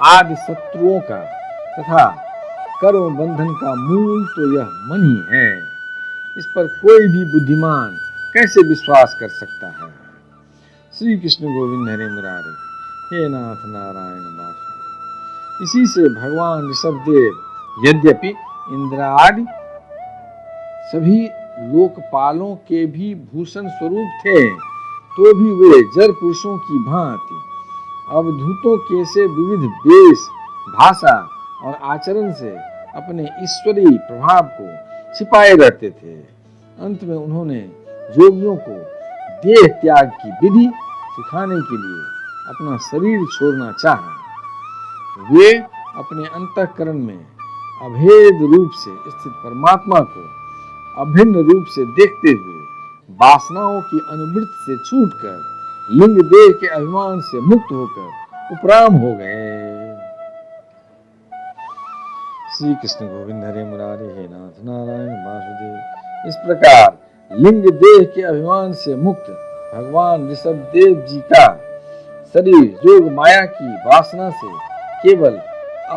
आदि शत्रुओं का तथा कर्म बंधन का मूल तो यह मन ही है। इस पर कोई भी बुद्धिमान कैसे विश्वास कर सकता है। श्री कृष्ण गोविंद हरे मुरारी हे नाथ नारायण वासुदेव। इसी से भगवान ऋषभदेव यद्यपि इंद्रादि सभी लोकपालों के भी भूषण स्वरूप थे, तो भी वे जर पुरुषों की भांति अवधूतों के से विविध वेश, भाषा और आचरण से अपने ईश्वरीय प्रभाव को छिपाए रहते थे। अंत में उन्होंने योगियों को देह त्याग की विधि सिखाने के लिए अपना शरीर छोड़ना चाहा। वे अपने अंतःकरण में अभेद रूप से स्थित परमात्मा को अभिन्न रूप से देखते हुए वासनाओं की अनुवृत्ति से छूटकर लिंग देह के अभिमान से मुक्त होकर उपराम हो गए। श्री कृष्ण गोविंद हरे मुरारी हे नाथ नारायण वासुदेव। इस प्रकार लिंग देह के अभिमान से मुक्त भगवान ऋषभदेव जी का शरीर योग माया की वासना से केवल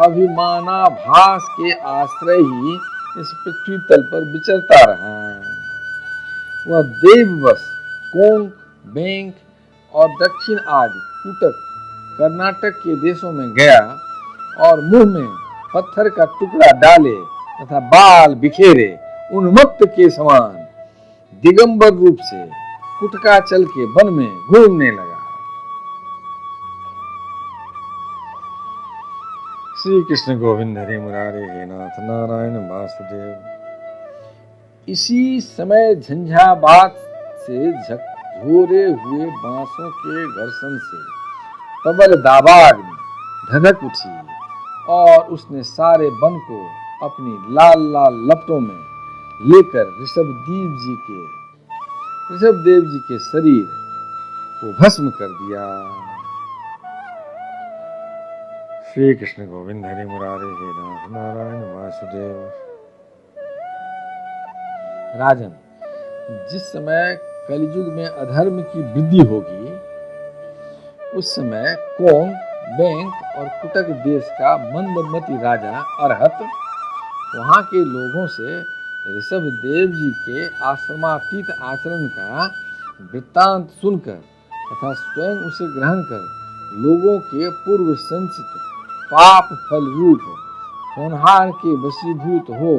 अभिमानाभास के आश्रय ही इस पृथ्वी तल पर विचरता रहा। वह देववश कोंक, बेंक और दक्षिण आदि कुटक कर्नाटक के देशों में गया और मुंह में पत्थर का टुकड़ा डाले तथा बाल बिखेरे उन्मत्त के समान दिगंबर रूप से कुटका चल के वन में घूमने लगा। श्री कृष्ण गोविंद हरे मुरारी हे नाथ नारायण वासुदेव। इसी समय झंझावात से झकझोरे हुए बांसों के घर्षण से प्रबल दावाग्नि धधक उठी और उसने सारे वन को अपनी लाल लाल लपटों में लेकर ऋषभदेव जी के शरीर को भस्म कर दिया। श्री कृष्ण गोविंद हरे मुरारी हे नाथ नारायण वासुदेव। राजन, जिस समय कलियुग में अधर्म की वृद्धि होगी, उस समय कोंग, बेंक और कुटक देश का मंदमती राजा अरहत वहां के लोगों से ऋषभदेव जी के आश्रमातीत आचरण का वृत्तांत सुनकर तथा स्वयं उसे ग्रहण कर लोगों के पूर्व संचित पाप फल रूप होनहार के वशीभूत हो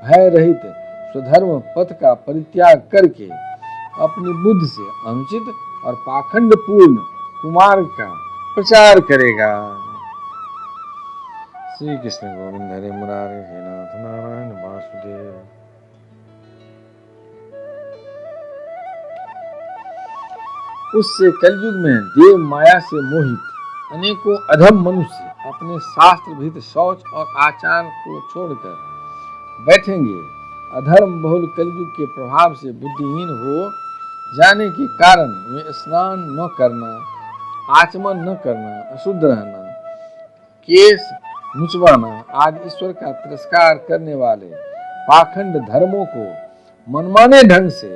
भय रहित स्वधर्म पथ का परित्याग करके अपनी बुद्धि से अनुचित और पाखंड पूर्ण कुमार्ग का प्रचार करेगा। श्री कृष्ण गोविंद हरे मुरारी हे नाथ नारायण वासुदेव। उससे कलयुग में देव माया से मोहित अनेकों अधम मनुष्य अपने शास्त्र विहित शौच और आचार को छोड़कर बैठेंगे। अधर्म बहुल कलयुग के प्रभाव से बुद्धिहीन हो जाने के कारण वे स्नान न करना, आचमन न करना, अशुद्ध रहना, केश मुचवाना आदि ईश्वर का तिरस्कार करने वाले पाखंड धर्मों को मनमाने ढंग से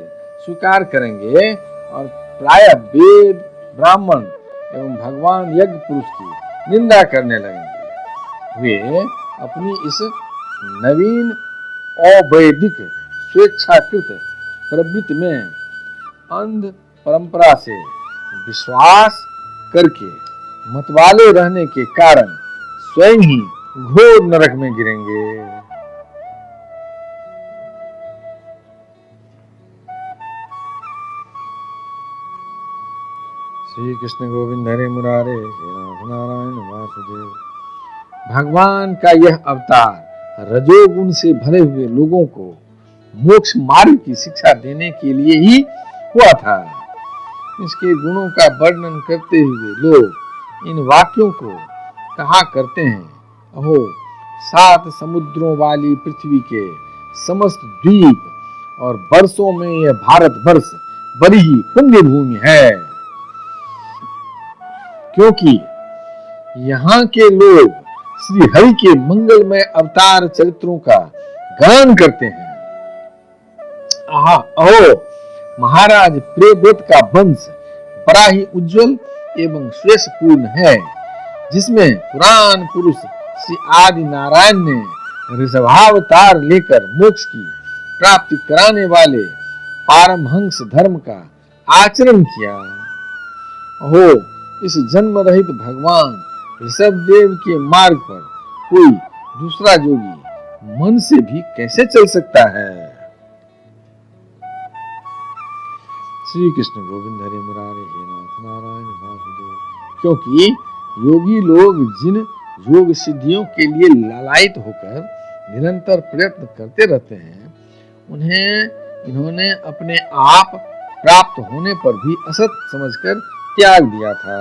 स्वीकार करेंगे और प्रायः वेद, ब्राह्मण एवं भगवान यज्ञ पुरुष की निंदा करने लगेंगे। वे अपनी इस नवीन अवैदिक स्वेच्छाकृत प्रवृत्ति में अंध परंपरा से विश्वास करके मतवाले रहने के कारण स्वयं ही घोर नरक में गिरेंगे। श्री कृष्ण गोविंद हरे मुरारे हे नाथ नारायण वासुदेव। भगवान का यह अवतार रजोगुण से भरे हुए लोगों को मोक्ष मार्ग की शिक्षा देने के लिए ही हुआ था। इसके गुणों का वर्णन करते हुए लोग इन वाक्यों को कहा करते हैं, अहो 7 समुद्रों वाली पृथ्वी के समस्त द्वीप और वर्षों में यह भारत वर्ष बड़ी ही पुण्य भूमि है, क्योंकि यहाँ के लोग श्री हरि के मंगलमय अवतार चरित्रों का गान करते हैं। अहो महाराज प्रियव्रत का वंश बड़ा ही उज्जवल एवं श्वेशपूर्ण है, जिसमें पुराण पुरुष श्री आदि नारायण ने ऋषभावतार लेकर मोक्ष की प्राप्ति कराने वाले पारमहंस धर्म का आचरण किया। अहो इस जन्म रहित भगवान ऋषभ देव के मार्ग पर कोई दूसरा जोगी मन से भी कैसे चल सकता है। श्री कृष्ण गोविंद हरे मुरारे हे नाथ नारायण वासुदेव। क्योंकि योगी लोग जिन योग सिद्धियों के लिए लालायित होकर निरंतर प्रयत्न करते रहते हैं, उन्हें इन्होंने अपने आप प्राप्त होने पर भी असत समझकर त्याग दिया था।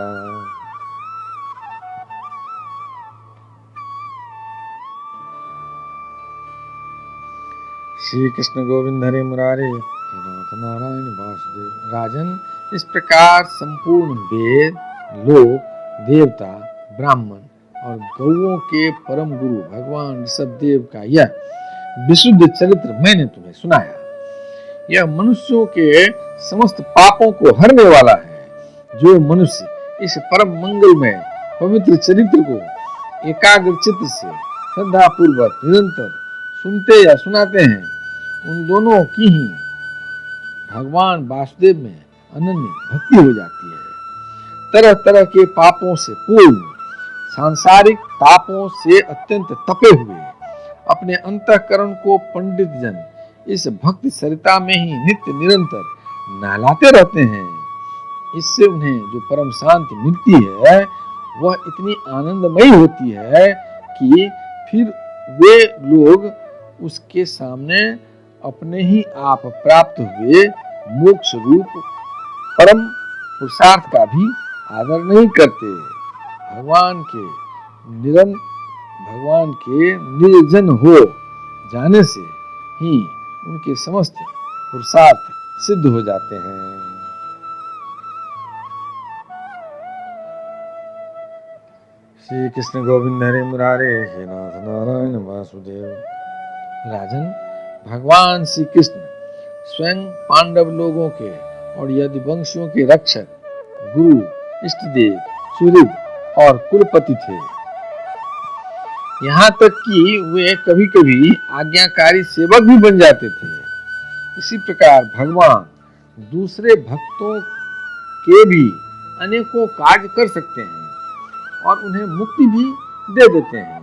श्री कृष्ण गोविंद हरे मुरारे हे नाथ नारायण वासुदेव। राजन, इस प्रकार संपूर्ण वेद, लोक, देवता, ब्राह्मण और गौओं के परम गुरु भगवान ऋषभ देव का यह विशुद्ध चरित्र मैंने तुम्हें सुनाया। यह मनुष्यों के समस्त पापों को हरने वाला है। जो मनुष्य इस परम मंगलमय पवित्र चरित्र को एकाग्र चित्त से श्रद्धा पूर्वक निरंतर सुनते या सुनाते हैं, उन दोनों की ही भगवान वासुदेव में अनन्य भक्ति हो जाती है। तरह तरह के पापों से पूर्ण, सांसारिक तापों से अत्यंत तपे हुए अपने अंतःकरण को पंडित जन इस भक्ति सरिता में ही नित्य निरंतर नहलाते रहते हैं। इससे उन्हें जो परम शांति मिलती है, वह इतनी आनंदमयी होती है कि फिर वे लोग उसके सामने अपने ही आप प्राप्त हुए मोक्ष रूप परम पुरुषार्थ का भी आदर नहीं करते। भगवान के निर्जन हो जाने से ही उनके समस्त पुरुषार्थ सिद्ध हो जाते हैं। श्री कृष्ण गोविंद हरे मुरारे हे नाथ नारायण वासुदेव। राजन, भगवान श्री कृष्ण स्वयं पांडव लोगों के और यदुवंशियों के रक्षक, गुरु, इष्टदेव, सुहृद और कुलपति थे। यहाँ तक कि वे कभी कभी आज्ञाकारी सेवक भी बन जाते थे। इसी प्रकार भगवान दूसरे भक्तों के भी अनेकों कार्य कर सकते हैं और उन्हें मुक्ति भी दे देते हैं,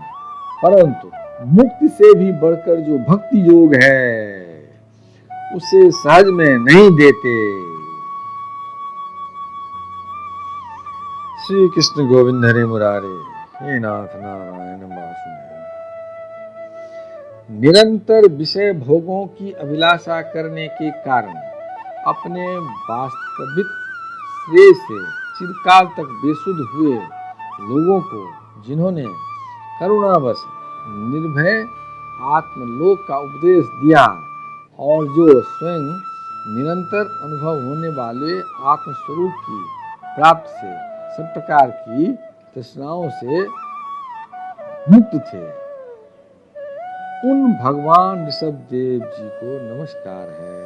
परंतु मुक्ति से भी बढ़कर जो भक्ति योग है, उसे सहज में नहीं देते। श्री कृष्ण गोविंद हरे मुरारे हे नाथ नारायण वासुदेव। निरंतर विषय भोगों की अभिलाषा करने के कारण अपने वास्तविक श्रेय से चिरकाल तक बेसुध हुए लोगों को जिन्होंने करुणावश निर्भय आत्मलोक का उपदेश दिया और जो स्वयं निरंतर अनुभव होने वाले आत्मस्वरूप की प्राप्ति से सब प्रकार की तृष्णाओं से मुक्त थे, उन भगवान ऋषभ देव जी को नमस्कार है।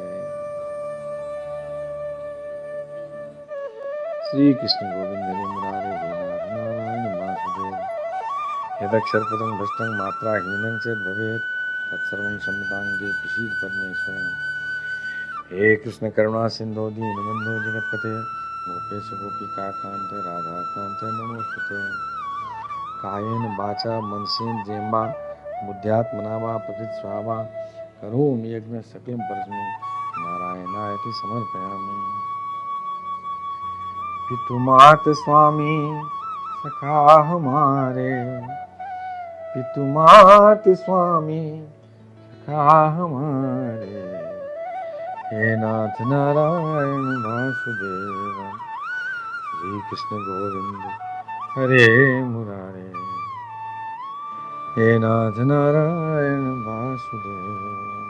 श्री कृष्ण गोविंद हरे मुरारे हे नाथ नारायण वासुदेव। यदक्षरपदं भ्रष्टं मात्राहीनं चेत् भवेत् तत्सर्वं क्षम्यतां प्रसीद परमेश्वर। हे कृष्ण करुणा सिंधु दीनबंधो जगत्पते गोपेश गोपिका कांत राधा कांत नमोस्तुते। कायेन वाचा मनसेन्द्रियर्वा बुद्ध्यात्मना वा प्रकृतिस्वभावा करोमि यज्ञ सकलं परस्मै नारायणायति समर्पयामि। पितुमात स्वामी सखा हमारे, पितुमात स्वामी सखा हमारे, हे नाथ नारायण वासुदेव श्री कृष्ण गोविंद हरे मुरारे, हे नाथ नारायण वासुदेव।